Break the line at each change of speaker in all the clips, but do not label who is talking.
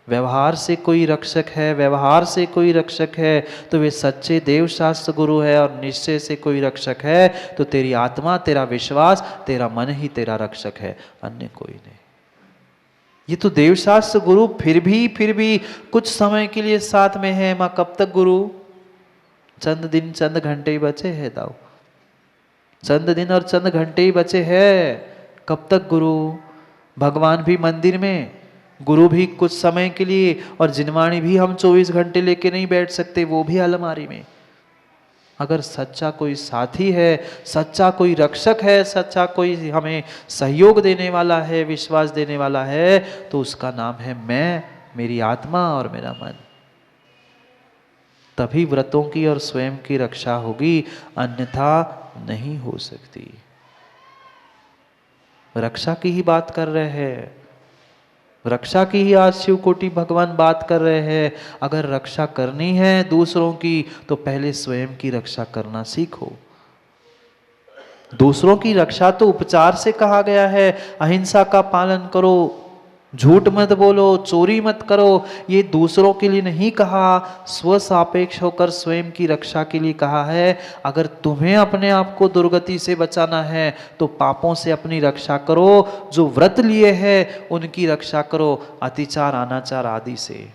व्यवहार से कोई रक्षक है, व्यवहार से कोई रक्षक है तो वे सच्चे देव शास्त्र गुरु है, और निश्चय से कोई रक्षक है तो तेरी आत्मा, तेरा विश्वास, तेरा मन ही तेरा रक्षक है, अन्य कोई नहीं। ये तो देवशास्त्र गुरु फिर भी कुछ समय के लिए साथ में है। मां कब तक गुरु? चंद दिन चंद घंटे ही बचे हैं दाऊ, चंद दिन और चंद घंटे ही बचे हैं। कब तक गुरु? भगवान भी मंदिर में, गुरु भी कुछ समय के लिए, और जिनवाणी भी हम 24 घंटे लेके नहीं बैठ सकते, वो भी अलमारी में। अगर सच्चा कोई साथी है, सच्चा कोई रक्षक है, सच्चा कोई हमें सहयोग देने वाला है, विश्वास देने वाला है, तो उसका नाम है मैं, मेरी आत्मा और मेरा मन। तभी व्रतों की और स्वयं की रक्षा होगी, अन्यथा नहीं हो सकती। रक्षा की ही बात कर रहे हैं, रक्षा की ही आज शिव कोटि भगवान बात कर रहे हैं। अगर रक्षा करनी है दूसरों की तो पहले स्वयं की रक्षा करना सीखो। दूसरों की रक्षा तो उपचार से कहा गया है, अहिंसा का पालन करो, झूठ मत बोलो, चोरी मत करो, ये दूसरों के लिए नहीं कहा, स्व सापेक्ष होकर स्वयं की रक्षा के लिए कहा है। अगर तुम्हें अपने आप को दुर्गति से बचाना है तो पापों से अपनी रक्षा करो, जो व्रत लिए हैं उनकी रक्षा करो, अतिचार अनाचार आदि से।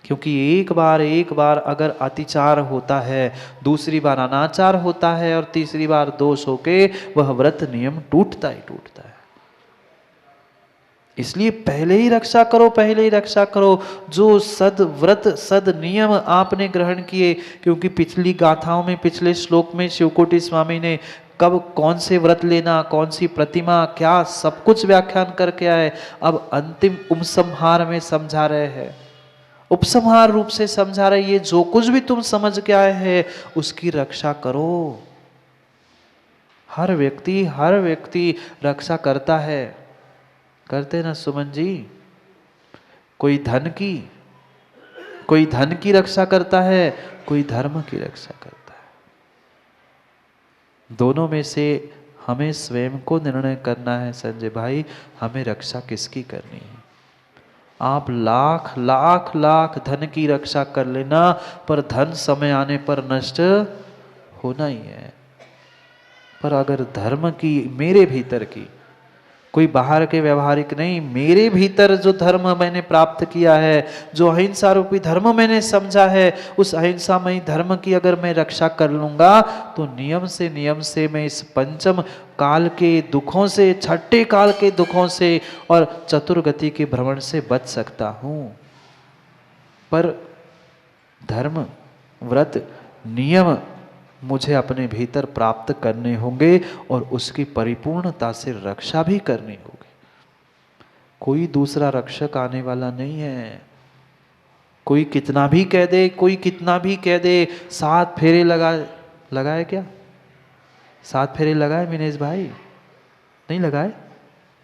क्योंकि एक बार अगर अतिचार होता है, दूसरी बार अनाचार होता है, और तीसरी बार दोष होके वह व्रत नियम टूटता ही टूटता है। इसलिए पहले ही रक्षा करो, पहले ही रक्षा करो, जो सद व्रत सद नियम आपने ग्रहण किए। क्योंकि पिछली गाथाओं में, पिछले श्लोक में शिवकोटि स्वामी ने कब कौन से व्रत लेना, कौन सी प्रतिमा, क्या सब कुछ व्याख्यान करके आए। अब अंतिम उपसंहार में समझा रहे हैं, उपसंहार रूप से समझा रहे, ये जो कुछ भी तुम समझ के आए हैं उसकी रक्षा करो। हर व्यक्ति रक्षा करता है, करते ना सुमन जी? कोई धन की रक्षा करता है, कोई धर्म की रक्षा करता है। दोनों में से हमें स्वयं को निर्णय करना है संजय भाई, हमें रक्षा किसकी करनी है। आप लाख लाख लाख धन की रक्षा कर लेना, पर धन समय आने पर नष्ट होना ही है। पर अगर धर्म की, मेरे भीतर की, कोई बाहर के व्यवहारिक नहीं, मेरे भीतर जो धर्म मैंने प्राप्त किया है, जो अहिंसा रूपी धर्म मैंने समझा है, उस अहिंसामयी धर्म की अगर मैं रक्षा कर लूंगा तो नियम से मैं इस पंचम काल के दुखों से, छठे काल के दुखों से और चतुर्गति के भ्रमण से बच सकता हूं। पर धर्म, व्रत, नियम मुझे अपने भीतर प्राप्त करने होंगे और उसकी परिपूर्णता से रक्षा भी करनी होगी। कोई दूसरा रक्षक आने वाला नहीं है। कोई कितना भी कह दे, कोई कितना भी कह दे, 7 फेरे लगाए क्या? 7 फेरे लगाए मिनेश भाई? नहीं लगाए?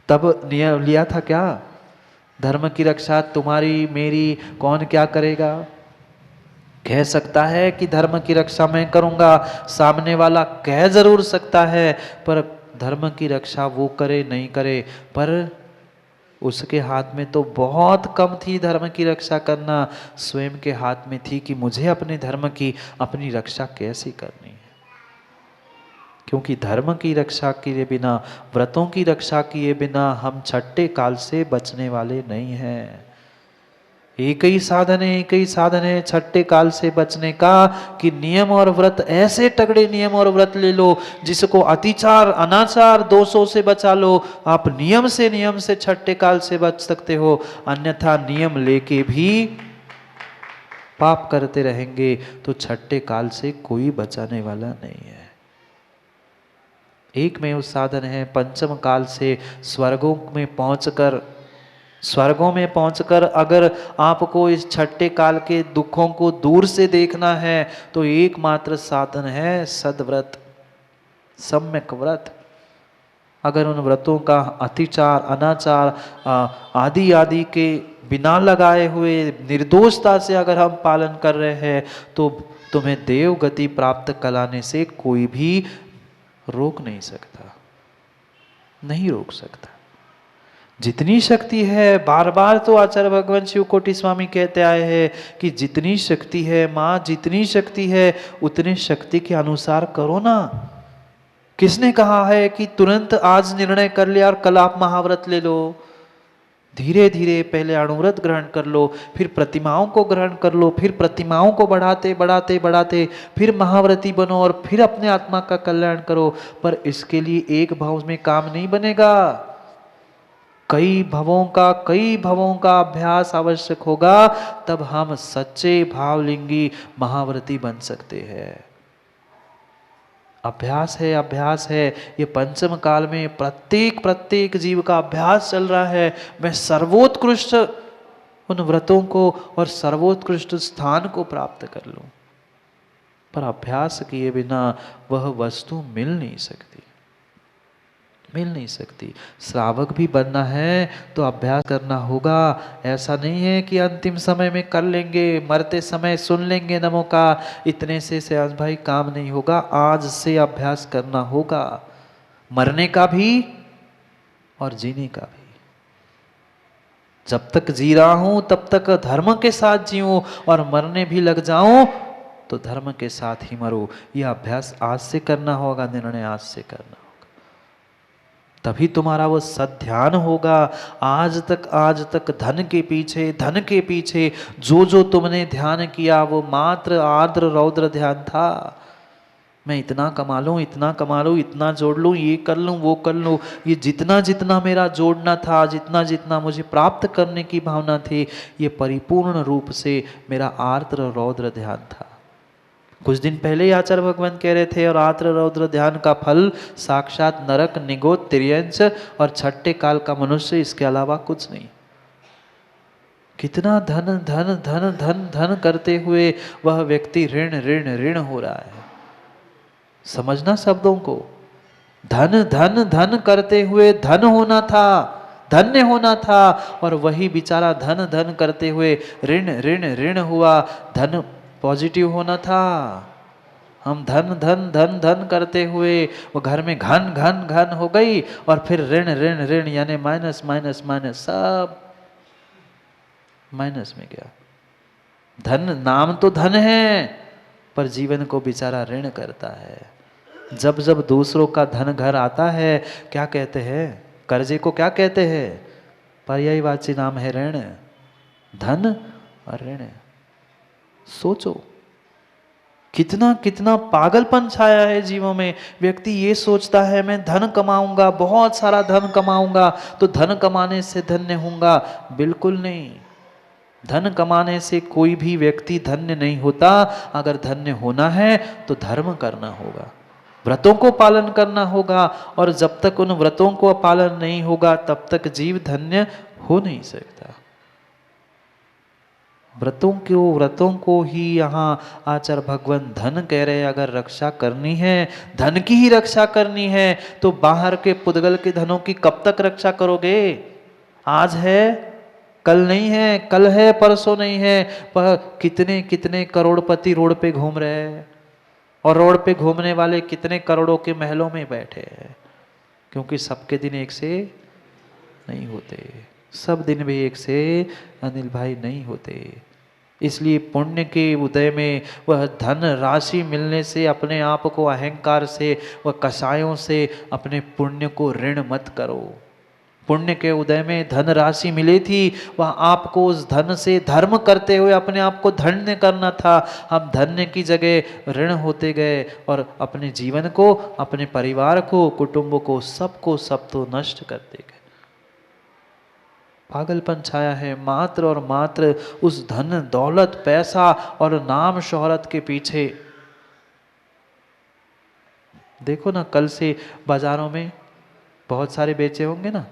तब नियम लिया था क्या? धर्म की रक्षा तुम्हारी मेरी कौन क्या करेगा? कह सकता है कि धर्म की रक्षा मैं करूंगा, सामने वाला कह जरूर सकता है, पर धर्म की रक्षा वो करे नहीं करे, पर उसके हाथ में तो बहुत कम थी धर्म की रक्षा करना, स्वयं के हाथ में थी कि मुझे अपने धर्म की अपनी रक्षा कैसी करनी है। क्योंकि धर्म की रक्षा किए बिना, व्रतों की रक्षा किए बिना हम छठे काल से बचने वाले नहीं हैं। एक ही साधन है छठे काल से बचने का, कि नियम और व्रत, ऐसे तगड़े नियम और व्रत ले लो जिसको अतिचार अनाचार दोषों से बचा लो। आप नियम से छठे काल से बच सकते हो, अन्यथा नियम लेके भी पाप करते रहेंगे तो छठे काल से कोई बचाने वाला नहीं है। एक में उस साधन है, पंचम काल से स्वर्गों में पहुंचकर अगर आपको इस छठे काल के दुखों को दूर से देखना है तो एकमात्र साधन है सद्व्रत, सम्यक व्रत। अगर उन व्रतों का अतिचार अनाचार आदि के बिना लगाए हुए निर्दोषता से अगर हम पालन कर रहे हैं तो तुम्हें देव गति प्राप्त कराने से कोई भी रोक नहीं सकता, नहीं रोक सकता। जितनी शक्ति है, बार बार तो आचार्य भगवान शिव कोटि स्वामी कहते आए हैं कि जितनी शक्ति है माँ, जितनी शक्ति है उतनी शक्ति के अनुसार करो ना। किसने कहा है कि तुरंत आज निर्णय कर लिया और कल आप महाव्रत ले लो? धीरे धीरे पहले अणुव्रत ग्रहण कर लो, फिर प्रतिमाओं को ग्रहण कर लो, फिर प्रतिमाओं को बढ़ाते बढ़ाते बढ़ाते फिर महाव्रती बनो और फिर अपने आत्मा का कल्याण करो। पर इसके लिए एक भाव में काम नहीं बनेगा, कई भवों का अभ्यास आवश्यक होगा, तब हम सच्चे भावलिंगी महाव्रती बन सकते हैं। अभ्यास है। ये पंचम काल में प्रत्येक जीव का अभ्यास चल रहा है। मैं सर्वोत्कृष्ट उन व्रतों को और सर्वोत्कृष्ट स्थान को प्राप्त कर लूं, पर अभ्यास किए बिना वह वस्तु मिल नहीं सकती। श्रावक भी बनना है तो अभ्यास करना होगा। ऐसा नहीं है कि अंतिम समय में कर लेंगे, मरते समय सुन लेंगे नमो का, इतने से आज भाई काम नहीं होगा। आज से अभ्यास करना होगा, मरने का भी और जीने का भी। जब तक जी रहा हूं तब तक धर्म के साथ जीऊं, और मरने भी लग जाऊं तो धर्म के साथ ही मरूं। यह अभ्यास आज से करना होगा, निर्णय आज से करना होगा, तभी तुम्हारा वो सध्यान होगा। आज तक धन के पीछे जो तुमने ध्यान किया वो मात्र आर्द्र रौद्र ध्यान था। मैं इतना कमा लूं, इतना जोड़ लूं, ये कर लूं, वो कर लूं। ये जितना मेरा जोड़ना था, जितना मुझे प्राप्त करने की भावना थी, ये परिपूर्ण रूप से मेरा आर्द्र रौद्र ध्यान था। कुछ दिन पहले ही आचार्य भगवान कह रहे थे, और आर्द्र रौद्र ध्यान का फल साक्षात नरक, निगोद, तिर्यंच और छठे काल का मनुष्य, इसके अलावा कुछ नहीं। कितना धन धन धन धन धन करते हुए वह व्यक्ति ऋण हो रहा है। समझना शब्दों को। धन धन धन करते हुए धन होना था, धन्य होना था, और वही बेचारा धन धन करते हुए ऋण हुआ। धन पॉजिटिव होना था। हम धन धन धन धन करते हुए वो घर में घन हो गई, और फिर ऋण यानी माइनस, सब माइनस में गया। धन नाम तो धन है, पर जीवन को बेचारा ऋण करता है। जब दूसरों का धन घर आता है, क्या कहते हैं? कर्जे को क्या कहते हैं? पर्यायवाची नाम है ऋण। धन और ऋण। सोचो कितना पागलपन छाया है जीवों में। व्यक्ति ये सोचता है मैं धन कमाऊंगा, बहुत सारा धन कमाऊंगा तो धन कमाने से धन्य होऊंगा। बिल्कुल नहीं। धन कमाने से कोई भी व्यक्ति धन्य नहीं होता। अगर धन्य होना है तो धर्म करना होगा, व्रतों को पालन करना होगा, और जब तक उन व्रतों को पालन नहीं होगा तब तक जीव धन्य हो नहीं सकता। व्रतों को ही यहाँ आचार्य भगवान धन कह रहे हैं। अगर रक्षा करनी है, धन की ही रक्षा करनी है, तो बाहर के पुद्गल के धनों की कब तक रक्षा करोगे? आज है कल नहीं है, कल है परसों नहीं है। पर कितने करोड़पति रोड पे घूम रहे हैं, और रोड पे घूमने वाले कितने करोड़ों के महलों में बैठे हैं, क्योंकि सबके दिन एक से नहीं होते। सब दिन भी एक से अनिल भाई नहीं होते। इसलिए पुण्य के उदय में वह धन राशि मिलने से अपने आप को अहंकार से व कषायों से अपने पुण्य को ऋण मत करो। पुण्य के उदय में धन राशि मिली थी, वह आपको उस धन से धर्म करते हुए अपने आप को धन्य करना था। हम धन्य की जगह ऋण होते गए, और अपने जीवन को, अपने परिवार को, कुटुंब को, सब तो नष्ट करते गए। पागलपन छाया है मात्र और मात्र उस धन, दौलत, पैसा और नाम शोहरत के पीछे। देखो ना, कल से बाजारों में बहुत सारे बेचे होंगे ना,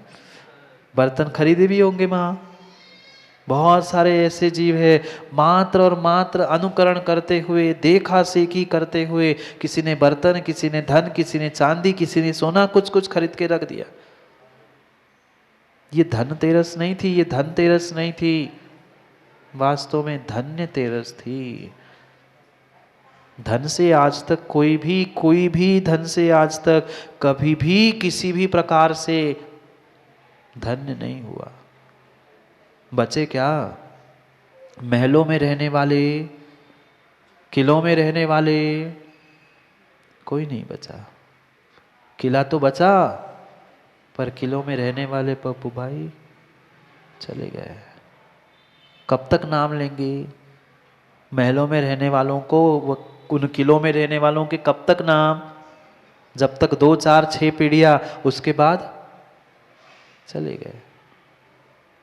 बर्तन खरीदे भी होंगे वहां। बहुत सारे ऐसे जीव है मात्र और मात्र अनुकरण करते हुए, देखा सेखी करते हुए, किसी ने बर्तन, किसी ने धन, किसी ने चांदी, किसी ने सोना, कुछ खरीद के रख दिया। ये धनतेरस नहीं थी, ये धनतेरस नहीं थी, वास्तव में धन्य तेरस थी। धन से आज तक कोई भी धन से आज तक कभी भी किसी भी प्रकार से धन्य नहीं हुआ। बचे क्या? महलों में रहने वाले, किलों में रहने वाले, कोई नहीं बचा। किला तो बचा, पर किलों में रहने वाले पप्पू भाई चले गए। कब तक नाम लेंगे? महलों में रहने वालों को, उन किलों में रहने वालों के कब तक नाम? जब तक 2 4 6 पीढ़ियां, उसके बाद चले गए।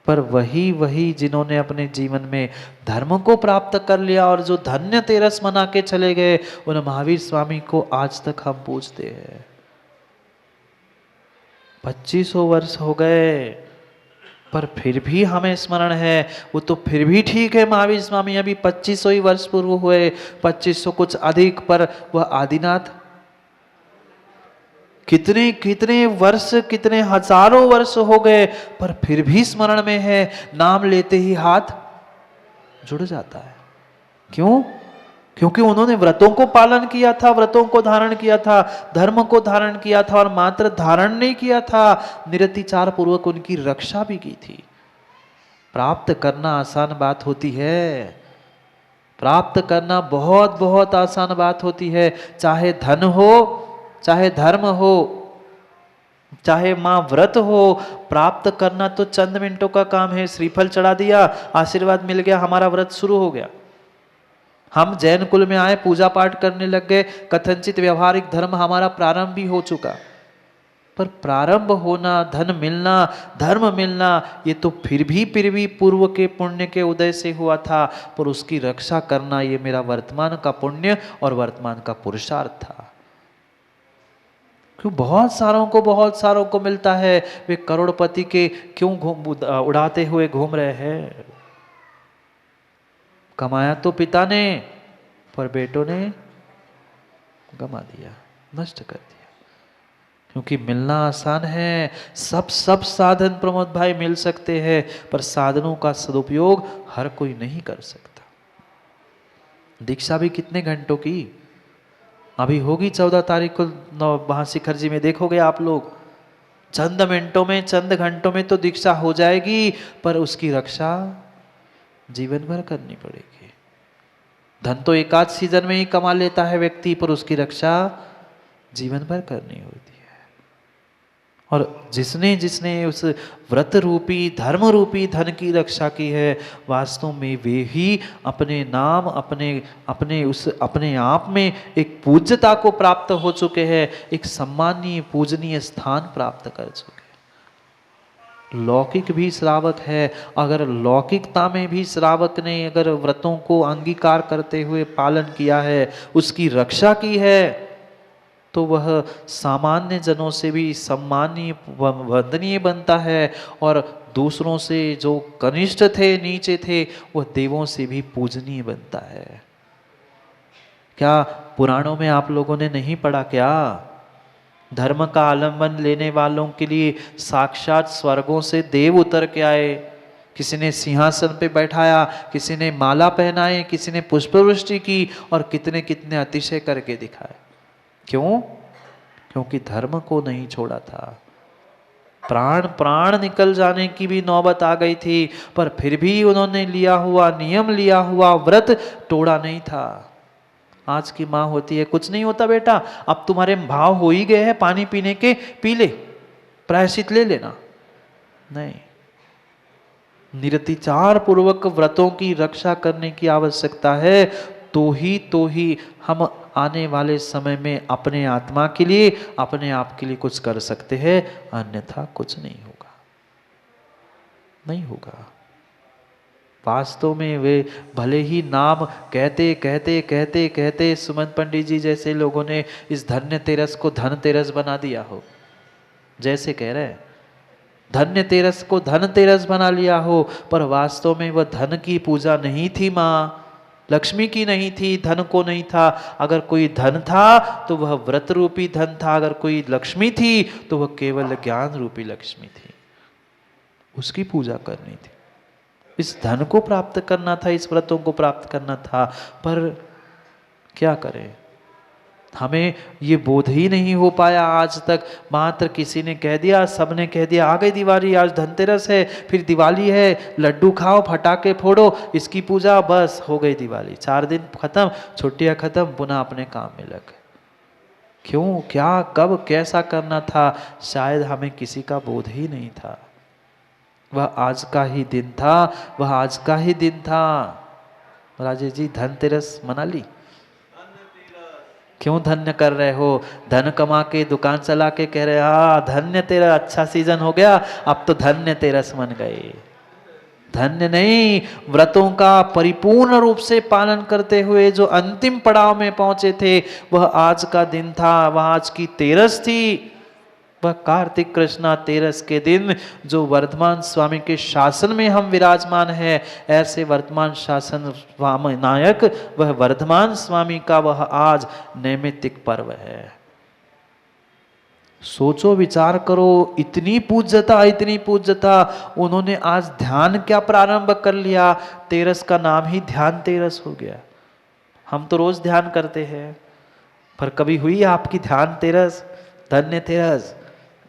पर वही वही जिन्होंने अपने जीवन में धर्म को प्राप्त कर लिया और जो धन्य तेरस मना के चले गए, उन महावीर स्वामी को आज तक हम पूजते हैं। 2500 वर्ष हो गए, पर फिर भी हमें स्मरण है। वो तो फिर भी ठीक है, महावीर स्वामी अभी 2500 ही वर्ष पूर्व हुए, 2500 कुछ अधिक, पर वह आदिनाथ कितने कितने वर्ष, कितने हजारों वर्ष हो गए, पर फिर भी स्मरण में है। नाम लेते ही हाथ जुड़ जाता है। क्यों? क्योंकि उन्होंने व्रतों को पालन किया था, व्रतों को धारण किया था, धर्म को धारण किया था, और मात्र धारण नहीं किया था, निरतिचार पूर्वक उनकी रक्षा भी की थी। प्राप्त करना आसान बात होती है, प्राप्त करना बहुत बहुत आसान बात होती है। चाहे धन हो, चाहे धर्म हो, चाहे मां व्रत हो, प्राप्त करना तो चंद मिनटों का काम है। श्रीफल चढ़ा दिया, आशीर्वाद मिल गया, हमारा व्रत शुरू हो गया। हम जैन कुल में आए, पूजा पाठ करने लग गए, कथनचित व्यवहारिक धर्म हमारा प्रारंभ भी हो चुका। पर प्रारंभ होना, धन मिलना, धर्म मिलना, ये तो फिर भी पूर्व के पुण्य के उदय से हुआ था। पर उसकी रक्षा करना, ये मेरा वर्तमान का पुण्य और वर्तमान का पुरुषार्थ था। क्यों? बहुत सारों को मिलता है, वे करोड़पति के क्यों उड़ाते हुए घूम रहे हैं? कमाया तो पिता ने, पर बेटों ने गमा दिया, नष्ट कर दिया। क्योंकि मिलना आसान है, सब साधन प्रमोद भाई मिल सकते हैं, पर साधनों का सदुपयोग हर कोई नहीं कर सकता। दीक्षा भी कितने घंटों की अभी होगी? 14 तारीख को वहां शिखर जी में देखोगे आप लोग, चंद मिनटों में, चंद घंटों में तो दीक्षा हो जाएगी, पर उसकी रक्षा जीवन भर करनी पड़ेगी। धन तो एकाध सीजन में ही कमा लेता है व्यक्ति, पर उसकी रक्षा जीवन भर करनी होती है। और जिसने जिसने उस व्रत रूपी, धर्म रूपी धन की रक्षा की है, वास्तव में वे ही अपने नाम, अपने आप में एक पूज्यता को प्राप्त हो चुके हैं, एक सम्मानीय पूजनीय स्थान प्राप्त कर चुके हैं। लौकिक भी श्रावक है, अगर लौकिकता में भी श्रावक ने अगर व्रतों को अंगीकार करते हुए पालन किया है, उसकी रक्षा की है, तो वह सामान्य जनों से भी सम्मानीय, वंदनीय बनता है, और दूसरों से जो कनिष्ठ थे, नीचे थे, वह देवों से भी पूजनीय बनता है। क्या पुराणों में आप लोगों ने नहीं पढ़ा क्या? धर्म का आलंबन लेने वालों के लिए साक्षात स्वर्गों से देव उतर के आए। किसी ने सिंहासन पे बैठाया, किसी ने माला पहनाए, किसी ने पुष्पवृष्टि की, और कितने कितने अतिशय करके दिखाए। क्यों? क्योंकि धर्म को नहीं छोड़ा था। प्राण निकल जाने की भी नौबत आ गई थी, पर फिर भी उन्होंने लिया हुआ नियम, लिया हुआ व्रत तोड़ा नहीं था। आज की माँ होती है, कुछ नहीं होता बेटा, अब तुम्हारे भाव हो ही गए हैं पानी पीने के, पी ले, प्रायश्चित ले लेना। नहीं, निरतिचार पूर्वक व्रतों की रक्षा करने की आवश्यकता है, तो ही हम आने वाले समय में अपने आत्मा के लिए, अपने आप के लिए कुछ कर सकते हैं, अन्यथा कुछ नहीं होगा, नहीं होगा। वास्तव में वे भले ही नाम कहते सुमन पंडित जी जैसे लोगों ने इस धन्य तेरस को धन तेरस बना दिया हो, जैसे कह रहे हैं धन्य तेरस को धन तेरस बना लिया हो, पर वास्तव में वह धन की पूजा नहीं थी, माँ लक्ष्मी की नहीं थी, धन को नहीं था। अगर कोई धन था तो वह व्रत रूपी धन था, अगर कोई लक्ष्मी थी तो वह केवल ज्ञान रूपी लक्ष्मी थी, उसकी पूजा करनी थी। इस धन को प्राप्त करना था, इस व्रतों को प्राप्त करना था, पर क्या करें, हमें ये बोध ही नहीं हो पाया आज तक। मात्र किसी ने कह दिया, सबने कह दिया आ गई दिवाली, आज धनतेरस है, फिर दिवाली है, लड्डू खाओ, फटाके फोड़ो, इसकी पूजा, बस हो गई दिवाली। 4 दिन खत्म, छुट्टियां खत्म, पुनः अपने काम में लग गए। क्यों, क्या, कब, कैसा करना था, शायद हमें किसी का बोध ही नहीं था। वह आज का ही दिन था, वह आज का ही दिन था। राजेश जी, धनतेरस मना ली? क्यों धन्य कर रहे हो? धन कमा के दुकान चला के कह रहे हाँ धन्य तेरा, अच्छा सीजन हो गया, अब तो धन्य तेरस मन गए। धन्य नहीं, व्रतों का परिपूर्ण रूप से पालन करते हुए जो अंतिम पड़ाव में पहुंचे थे, वह आज का दिन था, वह आज की तेरस थी। वह कार्तिक कृष्णा तेरस के दिन जो वर्धमान स्वामी के शासन में हम विराजमान है, ऐसे वर्तमान शासन स्वामी नायक वह वर्धमान स्वामी का वह आज नैमित्तिक पर्व है। सोचो, विचार करो, इतनी पूज्यता, उन्होंने आज ध्यान क्या प्रारंभ कर लिया, तेरस का नाम ही ध्यान तेरस हो गया। हम तो रोज ध्यान करते हैं, पर कभी हुई आपकी ध्यान तेरस, धन्य तेरस?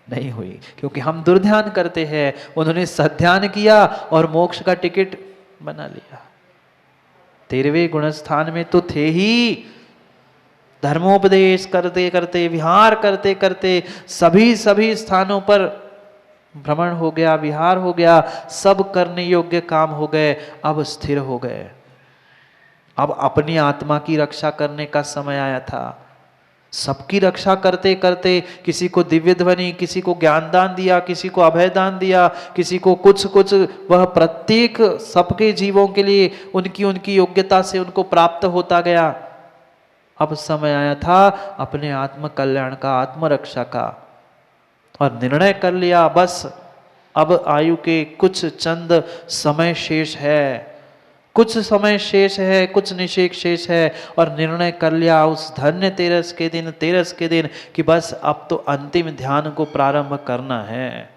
नहीं हुई, क्योंकि हम दुर्ध्यान करते हैं। उन्होंने सध्यान किया और मोक्ष का टिकट बना लिया। 13वें गुणस्थान में तो थे ही, धर्मोपदेश करते करते, विहार करते करते सभी स्थानों पर भ्रमण हो गया, विहार हो गया, सब करने योग्य काम हो गए, अब स्थिर हो गए। अब अपनी आत्मा की रक्षा करने का समय आया था। सबकी रक्षा करते करते किसी को दिव्य ध्वनि, किसी को ज्ञान दान दिया, किसी को अभय दान दिया, किसी को कुछ कुछ, वह प्रत्येक सबके जीवों के लिए उनकी योग्यता से उनको प्राप्त होता गया। अब समय आया था अपने आत्म कल्याण का, आत्मरक्षा का, और निर्णय कर लिया बस अब आयु के कुछ चंद समय शेष है, कुछ समय शेष है, कुछ निषेक शेष है, और निर्णय कर लिया उस धन्य तेरस के दिन कि बस अब तो अंतिम ध्यान को प्रारंभ करना है।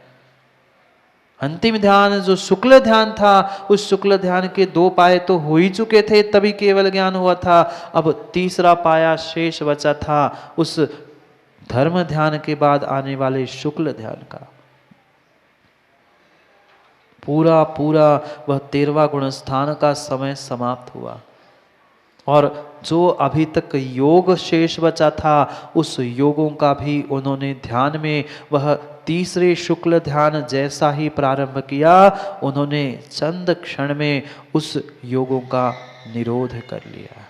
अंतिम ध्यान जो शुक्ल ध्यान था, उस शुक्ल ध्यान के 2 पाए तो हो ही चुके थे, तभी केवल ज्ञान हुआ था। अब तीसरा पाया शेष बचा था, उस धर्म ध्यान के बाद आने वाले शुक्ल ध्यान का। पूरा वह 13वां गुणस्थान का समय समाप्त हुआ, और जो अभी तक योग शेष बचा था, उस योगों का भी उन्होंने ध्यान में वह तीसरे शुक्ल ध्यान जैसा ही प्रारंभ किया। उन्होंने चंद क्षण में उस योगों का निरोध कर लिया।